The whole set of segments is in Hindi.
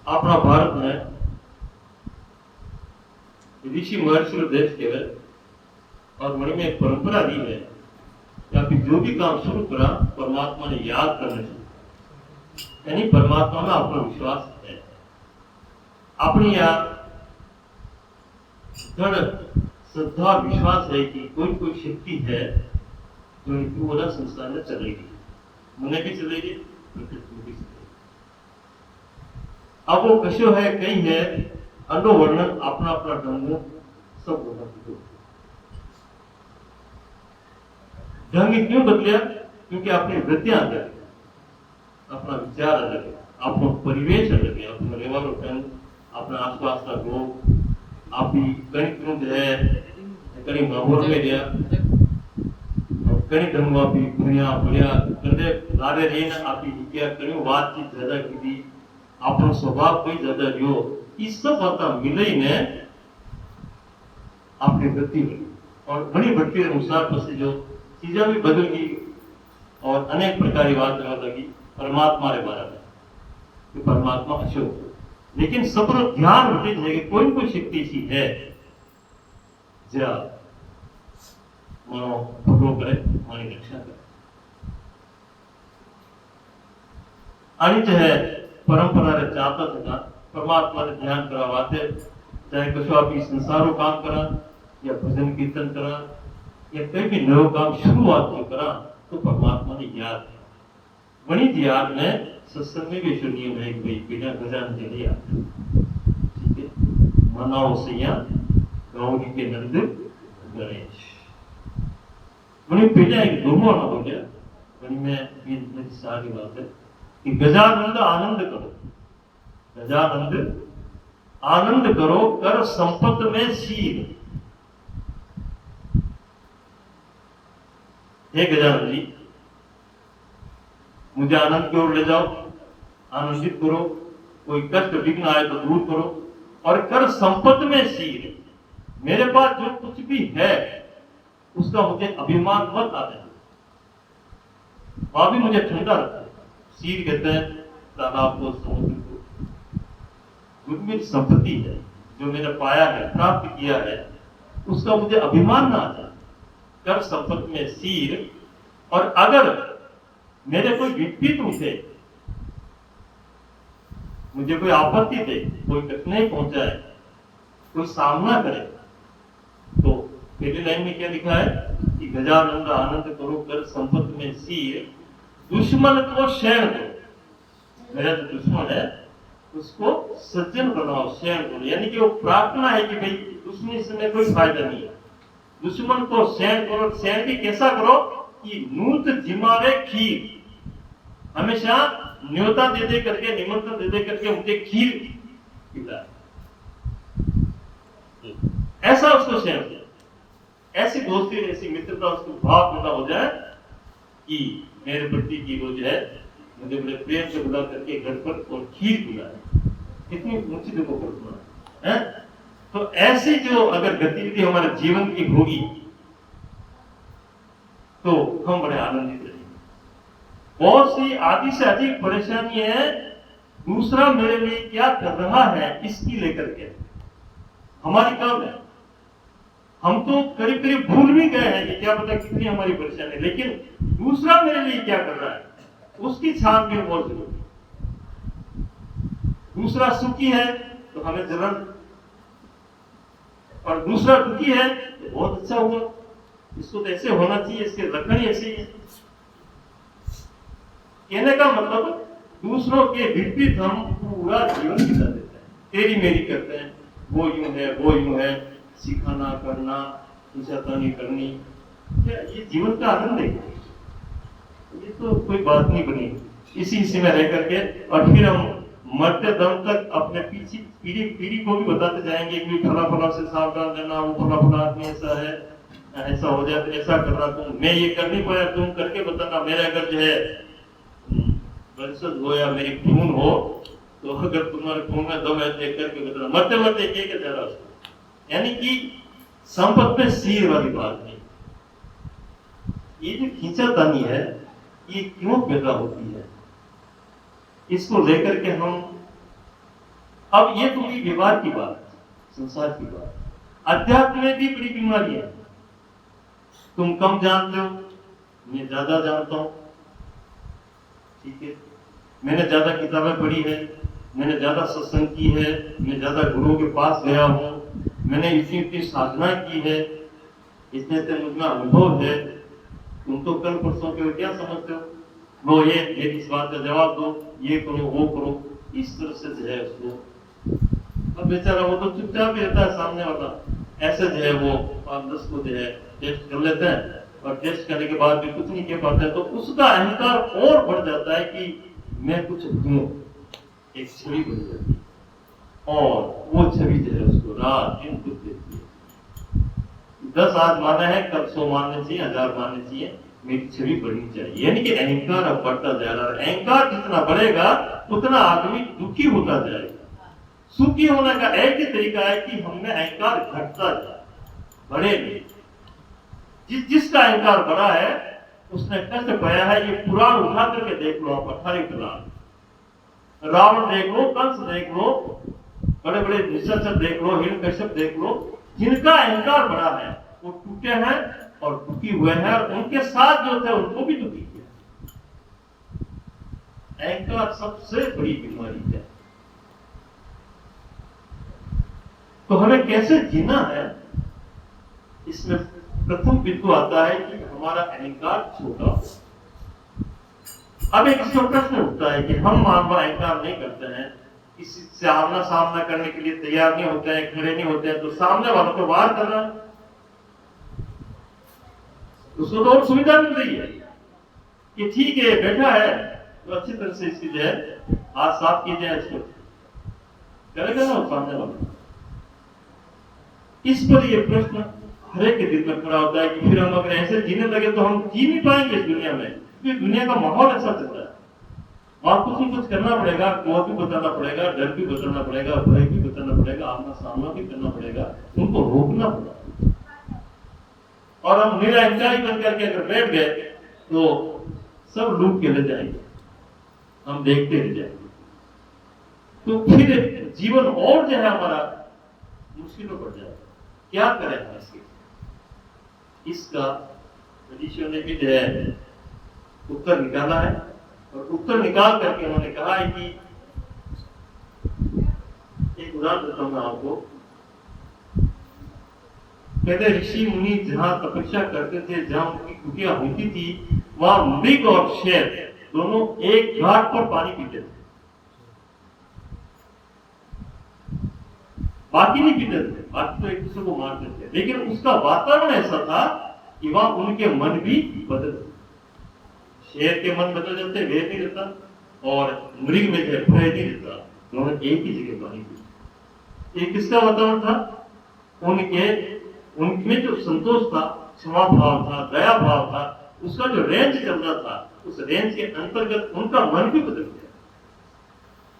अपना भारत में ऋषि महर्षि देश के और मन में एक परंपरा दी है कि आप जो भी काम शुरू करा परमात्मा ने याद करने से, यानी परमात्मा में अपना विश्वास है, अपनी याद श्रद्धा विश्वास है कि कोई शक्ति है जो पूरा संसार में चलेगी, मुने भी चलेगी, प्रकृति में भी चलेगी। अब वो कशो है, कहीं है, अनो वर्णन अपना अपना ढंग सब होना चाहिए। ढंग क्यों बदलिया? क्योंकि अपनी वृत्तियां अलग है, अपना विचार अलग है, अपना परिवेश अलग है, अपना रेवालो ढंग, अपना आसपास का लोग, आपकी कहीं जो है कहीं माहौल में गया और कहीं ढंग आपकी दुनिया बढ़िया करते लारे रही ना, आपकी क्या कहीं बातचीत ज्यादा की थी, अपना स्वभाव कोई ज्यादा जो इस सब बात मिले ने आपकी वृत्ति बनी और बड़ी वृत्ति के अनुसार पसी जो चीजें भी बदल गई और अनेक प्रकार की बात लगी परमात्मा के बारे में कि परमात्मा अशोक, लेकिन सब ध्यान रखे जाए कोई शक्ति ऐसी है जरा मनो भगो करे, हमारी रक्षा करे। आणि जो है परंपरा रे चाहता था परमात्मा ने ध्यान करावाते, चाहे कशो आप संसारों काम करा या भजन कीर्तन करा या कोई भी नयो काम शुरुआत जो करा तो परमात्मा ने याद है। वही याद में सत्संग में भी नियम है कि बिना गजान चले आते, ठीक है, मनाओ सैया गौरी के नंद गणेश। वही पहले एक दोनों ना हो गया, वही में मेरी सारी बात है कि गजानंद आनंद करो, गजानंद आनंद करो, कर संपत में शील। हे गजानंद जी, मुझे आनंद की ओर ले जाओ, आनंदित करो, कोई कष्ट विघ्न आए तो दूर करो और कर संपत में शील। मेरे पास जो कुछ भी है उसका मुझे अभिमान मत आने दो, वहां भी मुझे ठंडा रखा। शील कहते हैं तालाब को, समुद्र को, जो मेरी संपत्ति है, जो मैंने पाया है, प्राप्त किया है, उसका मुझे अभिमान ना आ जाए। कर संपत्ति में शील, और अगर मेरे कोई विपरीत उठे, मुझे कोई आपत्ति दे, कोई कठिनाई पहुंचाए, कोई सामना करे, तो पहली लाइन में क्या लिखा है कि गजानंद आनंद करो, कर संपत्ति में शील, दुश्मन को शरण दो। मेरा जो दुश्मन है उसको सज्जन बनाओ, शरण करो, यानी कि वो प्रार्थना है कि भाई दुश्मनी से कोई फायदा नहीं है, दुश्मन को शरण करो। शरण भी कैसा करो कि नूत जिमावे खीर, हमेशा न्योता दे दे करके, निमंत्रण दे दे करके मुझे खीर खिलाए, ऐसा उसको शरण दे। ऐसी दोस्ती, ऐसी मित्रता उसको भाव पैदा हो जाए कि मेरे प्रति की वो जो है मुझे बड़े प्रेम से बुला करके घर पर और खीर खिलाए, कितनी ऊंची देखो कल्पना है। तो ऐसी जो अगर गतिविधि हमारे जीवन की होगी तो हम बड़े आनंदित रहेंगे। बहुत सी आदि से अधिक परेशानी है दूसरा मेरे लिए क्या कर रहा है इसकी लेकर के हमारी काम है। हम तो करीब करीब भूल भी गए हैं कि क्या पता कितनी हमारी परेशानी है, लेकिन दूसरा मेरे लिए क्या कर रहा है उसकी छानबीन बहुत जरूरी है। दूसरा सुखी है तो हमें जलन, और दूसरा दुखी है तो बहुत अच्छा हुआ, इसको तो ऐसे होना चाहिए, इसके लक्षण ही ऐसे ही है। कहने का मतलब दूसरों के विपरीत हम पूरा जीवन बिता देते हैं, तेरी मेरी करते हैं, वो यूं है वो यूं है, सिखाना करना, नहीं करनी, क्या ये जीवन का आनंद है? ये तो कोई बात नहीं बनी। इसी में रह करके और फिर हम मरते दम तक अपने पीछे पीढ़ी को भी बताते जाएंगे कि फला से सावधान रहना, वो फला आदमी ऐसा है, ऐसा हो जाए तो ऐसा करना, तुम मैं ये कर नहीं पाया तुम करके बताना, मेरा अगर जो है वंशज हो या मेरी खून हो तो अगर तुम्हारे खून में दम है देख करके बताना, मरते मरते एक जा रहा उसको। यानी कि संपत्ति में शील वाली बात है। ये जो खींचातानी है ये क्यों पैदा होती है, इसको लेकर के हम अब ये तो हुई व्यवहार की बात, संसार की बात। अध्यात्म में भी बड़ी बीमारी है। तुम कम जानते हो, मैं ज्यादा जानता हूं। ठीक है, मैंने ज्यादा किताबें पढ़ी है, मैंने ज्यादा सत्संग की है, मैं ज्यादा गुरुओं के पास गया हूं, मैंने इतनी इतनी साधना की है, इतने इतने मुझ में अनुभव है। तुम तो कल परसों के क्या समझते हो, वो ये इस बात का जवाब दो, ये करो वो करो, इस तरह से जो है उसको। अब बेचारा वो तो चुपचाप ही रहता है, सामने वाला ऐसे जो है वो 5-10 को जो है टेस्ट कर लेते हैं, और टेस्ट करने के बाद भी कुछ नहीं कह पाते हैं, तो उसका अहंकार और बढ़ जाता है कि मैं कुछ हूं, एक छवि बन जाती है, और वो छवि जो है उसको रात दिन दुख देती है। 10 आज माना है, कल 100 मानने चाहिए, 1000 मानने चाहिए, मेरी छवि बढ़नी चाहिए। यानी कि अहंकार अब बढ़ता जा रहा है। अहंकार जितना बढ़ेगा उतना आदमी दुखी होता जाएगा। सुखी होने का एक ही तरीका है कि हमें अहंकार घटता जाए, बढ़े नहीं। जिसका अहंकार बढ़ा है उसने कष्ट पाया है। ये पुराण उठा करके देख लो, आप 18 पुराण, रावण देख लो, कंस देख लो, बड़े बड़े निशाचर देख लो, हिरण्यकश्यप देख लो, जिनका अहंकार बढ़ा है वो टूटे हैं और दुखी हुए हैं, और उनके साथ जो थे उनको भी दुखी किया। अहंकार सबसे बड़ी बीमारी है। तो हमें कैसे जीना है, इसमें प्रथम बिंदु आता है कि हमारा अहंकार छोटा हो। अब एक इसमें प्रश्न उठता है कि हम मानव अहंकार नहीं करते हैं, किसी से आमना सामना करने के लिए तैयार नहीं होते हैं, खड़े नहीं होते हैं, तो सामने वालों को वार करना, उसको तो और सुविधा मिल रही है कि ठीक है बैठा है तो अच्छी तरह से इसकी जो है हाथ साफ किए जाए, इसको करेगा ना सामने वाला। इस पर यह प्रश्न हर एक के दिल में खड़ा होता है कि फिर हम अगर ऐसे जीने लगे तो हम जी नहीं पाएंगे इस दुनिया में, क्योंकि दुनिया का माहौल ऐसा चल रहा है। वहां कुछ न कुछ करना पड़ेगा, क्रोध भी बताना पड़ेगा, डर भी बताना पड़ेगा, भय भी बताना पड़ेगा, अपना सामना भी करना पड़ेगा, उनको रोकना पड़ेगा। और हम निरहंकारी बन करके अगर बैठ गए तो सब लूट के ले जाएंगे, हम देखते रह जाएंगे। तो फिर जीवन और जो है हमारा मुश्किल में पड़ जाएगा। क्या करें हम इसका ऋषियों ने भी जो है उत्तर निकाला है, और उत्तर निकाल करके उन्होंने कहा है कि एक उदाहरण देता हूं मैं आपको। पहले ऋषि मुनि जहां तपस्या करते थे, जहां उनकी कुटिया होती थी, वहां मृग और शेर दोनों एक घाट पर पानी पीते थे, बाकी नहीं पीते थे, बाकी तो एक दूसरे को मारते थे। लेकिन उसका वातावरण ऐसा था कि वहां उनके मन भी बदलते, शेर के मन बदल जाते, वे नहीं रहता, और मृग में भय नहीं रहता, दोनों एक ही जगह पानी पीते। एक किसका वातावरण था? उनमें जो संतोष था, क्षमा भाव था, दया भाव था, उसका जो रेंज चल रहा था, उस रेंज के अंतर्गत उनका मन भी बदल गया।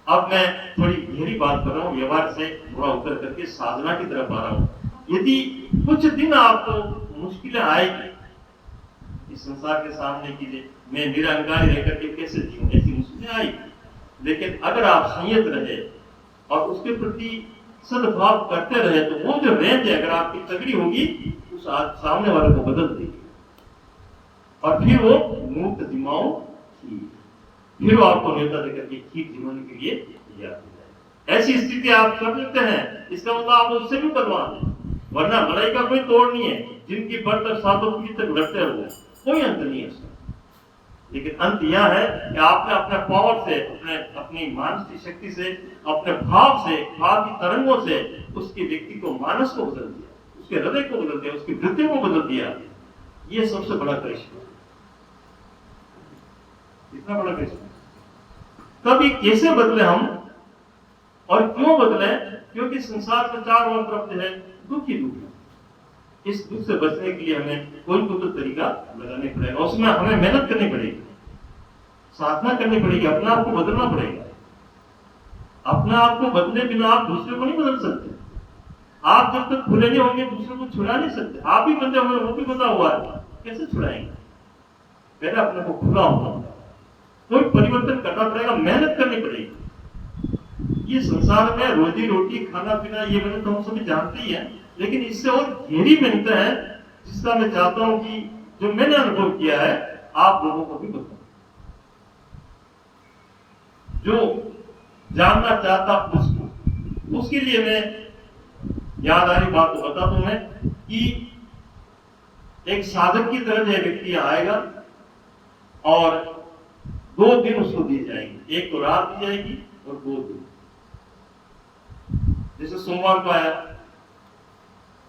अब मैं थोड़ी गहरी बात कर रहा हूं, व्यवहार से थोड़ा उतर करके साधना की तरफ आ रहा हूं। यदि कुछ दिन आपको मुश्किलें आएगी इस संसार के सामने की, मैं निरहंकारी रहकर के कैसे जीऊं, ऐसी मुश्किलें आएगी, लेकिन अगर आप संयत रहे और उसके प्रति सद्भाव करते रहे, तो वो जो रेंज है अगर आपकी तगड़ी होगी, उस सामने वाले को बदल देगी, और फिर वो मूर्त दिमाओ ठीक, फिर वो आपको नेता देकर के ठीक जीवन के लिए तैयार हो जाए। ऐसी स्थिति आप कर लेते हैं, इसका मतलब आप उससे भी बलवान हैं, वरना लड़ाई का कोई तोड़ नहीं है। जिनकी बढ़कर 7 पीढ़ी तक लड़ते रहो, कोई अंत नहीं है उसका। लेकिन अंत यह है कि आपने अपने पावर से, अपनी मानसिक शक्ति से, अपने भाव से, भाव की तरंगों से उसके व्यक्ति को, मानस को बदल दिया, उसके हृदय को बदल दिया, उसकी वृत्ति को बदल दिया। ये सबसे बड़ा करिश्मा, इतना बड़ा करिश्मा। तब ये कैसे बदले हम, और क्यों बदले? क्योंकि संसार के चारों तरफ जो है दुख ही दुख है। इस दुख से बचने के लिए हमें कोई तो तरीका लगाने पड़ेगा, उसमें हमें मेहनत करनी पड़ेगी, साधना करनी पड़ेगी, अपने आप को बदलना पड़ेगा। अपने आप को बदले बिना आप दूसरे को नहीं बदल सकते। आप जब तक खुले नहीं होंगे दूसरे को छुड़ा नहीं सकते। आप ही बंदे हुए, वो भी बंधा हुआ है, कैसे छुड़ाएंगे? पहले अपने को खुला होना, कोई परिवर्तन करना पड़ेगा, मेहनत करनी पड़ेगी। ये संसार में रोजी रोटी खाना पीना ये मेहनत तो हम सभी जानते ही हैं, लेकिन इससे और गहरी मेहनत है जिसका मैं चाहता हूं कि जो मैंने अनुभव किया है आप लोगों को भी बताऊं। जो जानना चाहता उसको, उसके लिए मैं याद आ रही बात तो बता दूं मैं कि एक साधक की तरह यह व्यक्ति आएगा और 2 दिन उसको दिए जाएंगे, एक तो रात दी जाएगी और 2 दिन। जैसे सोमवार को आया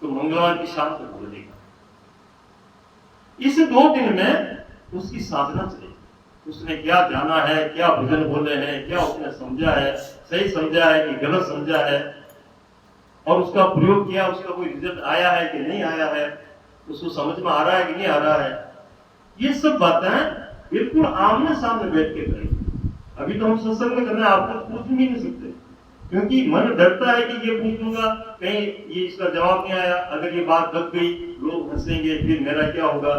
तो मंगलवार की शाम तक बोलेगा। इस 2 दिन में उसकी साधना चलेगी, उसने क्या जाना है, क्या भजन बोले हैं, क्या उसने समझा है, सही समझा है कि गलत समझा है, और उसका प्रयोग किया, उसका कोई रिजल्ट आया है कि नहीं आया है, उसको समझ में आ रहा है कि नहीं आ रहा है। ये सब बातें बिल्कुल आमने सामने बैठ के करेंगे। अभी तो हम सत्संग में करना, आप तो पूछ भी नहीं सकते, क्योंकि मन डरता है कि ये पूछूंगा कहीं ये इसका जवाब नहीं आया, अगर ये बात दब गई लोग हंसेंगे, फिर मेरा क्या होगा।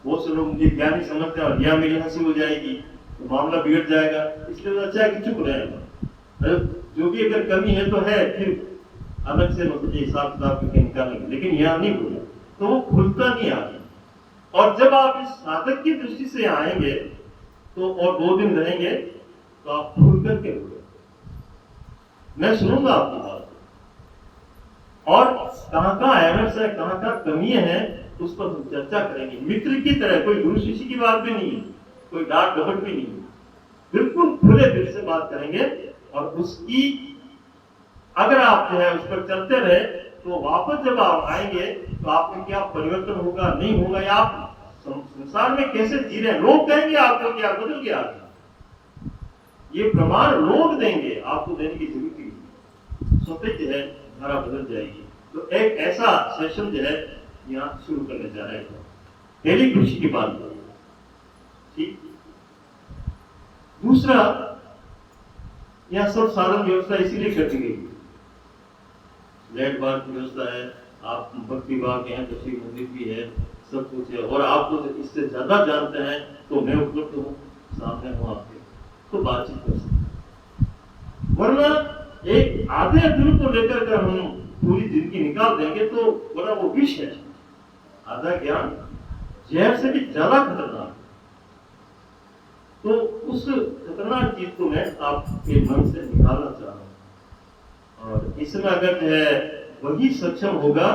बहुत से लोग मुझे ज्ञानी समझते हैं और या मेरी हंसी हो जाएगी तो मामला बिगड़ जाएगा, इसलिए अच्छा है कि चुप रहेगा। जो भी अगर कमी है तो है, फिर अलग से मतलब हिसाब किताब करके निकालेंगे, लेकिन यहाँ नहीं बोला तो वो खुलता नहीं आगे। और जब आप इस साधक की दृष्टि से आएंगे तो और 2 दिन रहेंगे तो आप खुल करके बोले, मैं सुनूंगा आपकी बात, और कहाँ एरर्स है, कहाँ कमियां हैं, उस पर हम चर्चा करेंगे मित्र की तरह। कोई गुरु शिष्य की बात भी नहीं है, कोई डांट डपट भी नहीं है, बिल्कुल खुले दिल से बात करेंगे। और उसकी अगर आप जो है उस पर चलते रहे तो वापस जब आप आएंगे तो आप में क्या परिवर्तन होगा नहीं होगा, या आप संसार में कैसे जी रहे हैं। लोग कहेंगे आपको क्या बदल गया, ये प्रमाण लोग देंगे, आपको देने की जरूरत नहीं, स्वतः जो है धारा बदल जाएगी। तो एक ऐसा सेशन जो है यहाँ शुरू करने जा रहे हैं, पहली खुशी की बात। ठीक, दूसरा, यहाँ सब साधन व्यवस्था इसीलिए कर दी गई, लाइट बार की व्यवस्था है, आप भक्ति विभाग हैं तो शिव मंदिर भी है, सब कुछ है, और आप तो इससे ज्यादा जानते हैं तो मैं उपलब्ध हूँ, सामने हूँ आपके, तो बातचीत कर सकते। वरना एक आधे अधूरे को लेकर कर हम पूरी जिंदगी निकाल देंगे तो बड़ा वो विष है। आधा ज्ञान जहर से भी ज्यादा खतरनाक। तो उस खतरनाक चीज को मैं आपके मन से निकालना चाह रहा हूँ, और इसमें अगर जो है वही सक्षम होगा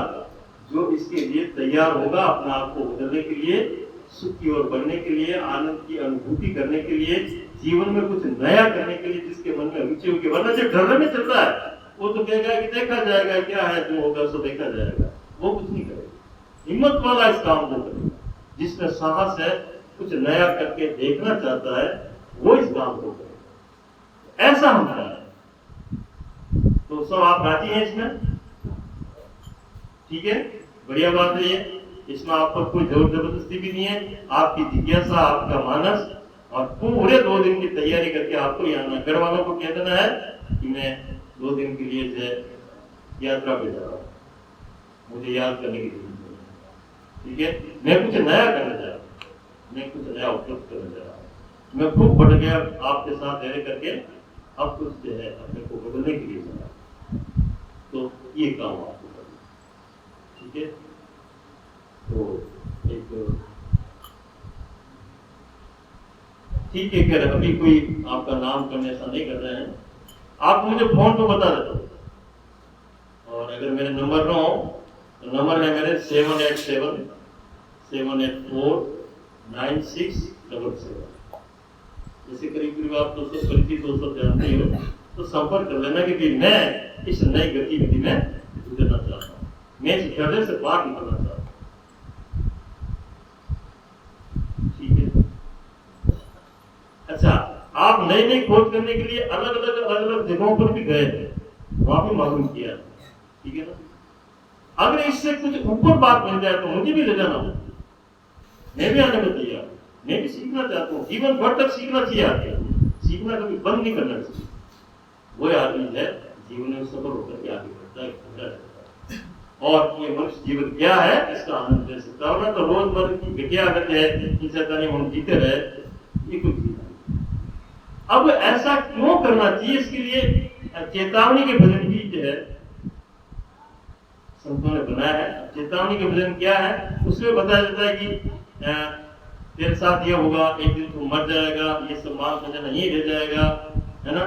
जो इसके लिए तैयार होगा, अपने आप को बदलने के लिए, सुख की ओर बढ़ने के लिए, आनंद की अनुभूति करने के लिए, जीवन में कुछ नया करने के लिए, जिसके मन में रुचि होगी। वरना जो डर में चलता है वो तो कहेगा कि देखा जाएगा, क्या है जो होगा सो देखा जाएगा, वो कुछ नहीं करेगा। हिम्मत वाला इस काम को करेगा, जिसमें साहस है, कुछ नया करके देखना चाहता है, वो इस काम को करेगा। ऐसा हम कर रहे हैं। तो सब आप राजी हैं इसमें? ठीक है, बढ़िया बात है ये। इसमें आप पर कोई जोर जबरदस्ती भी नहीं है, आपकी जिज्ञासा, आपका मानस, और पूरे 2 दिन की तैयारी करके आपको यहाँ घर वालों को कह देना है कि मैं 2 दिन के लिए जो यात्रा पे जा रहा हूँ, मुझे याद करने की जरूरत है। ठीक है, मैं कुछ नया करना चाह रहा हूँ, मैं कुछ नया उपलब्ध करना चाह रहा हूँ, मैं खूब बढ़ गया आपके साथ धैर्य करके, अब कुछ जो है अपने को बदलने के लिए चला, तो ये काम आपको करना। ठीक है, तो एक ठीक है, कर अभी कोई आपका नाम करने ऐसा नहीं कर रहे हैं, आप मुझे फोन पे बता देते हो, और अगर मेरे नंबर ना हो तो नंबर है मेरे 787 784 9677। जैसे करीब करीब आप तो सब परिचित हो, सब जानते हो, तो संपर्क कर लेना कि मैं इस नई गतिविधि में जुड़ना चाहता हूँ, मैं इस झगड़े से बाहर निकलना चाहता हूँ। ठीक है, अच्छा, आप नई नई खोज करने के लिए अलग अलग जगहों पर भी गए थे, वहां भी मालूम किया, ठीक है ना। अगर इससे कुछ ऊपर बात मिल जाए तो मुझे भी ले जाना हो, मैं भी आने में तैयार, मैं भी सीखना चाहता हूँ। जीवन भर तक सीखना चाहिए, आगे सीखना कभी बंद नहीं करना चाहिए। वो आदमी है जीवन में सफल होकर के आगे बढ़ता है, और ये मनुष्य जीवन क्या है इसका आनंद ले सकता है। वरना तो रोजमर्रा की घटिया आदत है, इनसे ताने हम जीते रहे, ये कुछ नहीं। अब ऐसा क्यों करना चाहिए, इसके लिए चेतावनी के भजन भी जो है संतों ने बनाया है। चेतावनी के भजन क्या है, उसमें बताया जाता है कि तेरे साथ ये होगा, एक दिन तू मर जाएगा, ये सब मान समझना यही रह जाएगा, है ना,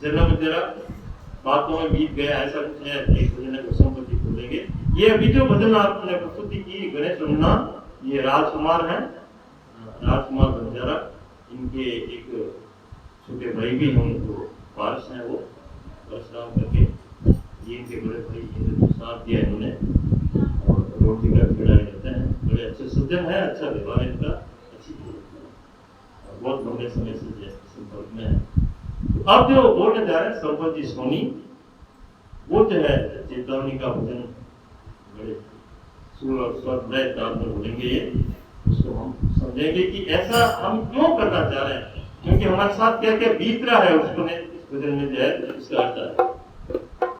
जन्म तेरा बातों में बीत गया, ऐसा कुछ है। एक भजन को संपत्ति खोलेंगे। ये अभी जो भजन आपने प्रस्तुति की गणेश रमना, ये राजकुमार है, राजकुमार बंजारा, इनके एक छोटे भाई भी हैं, उनको पार्स हैं, वो परशुराम करके, ये इनके बड़े भाई, इनको साथ दिया इन्होंने और रोटी का खिलाए रहते हैं। बड़े अच्छे सज्जन है, अच्छा व्यवहार इनका, अच्छी बहुत लंबे समय से संपर्क में है। तो अब जो बोलने जा रहे हैं संपत जी सोनी, वो जो है चेतावनी का भजन बड़े सुर और स्वर लय ताल में बोलेंगे। ये उसको हम समझेंगे कि ऐसा हम क्यों करना चाह रहे हैं, क्योंकि हमारे साथ क्या क्या बीत रहा है उसको इस भजन में जो है इसका अर्थ है।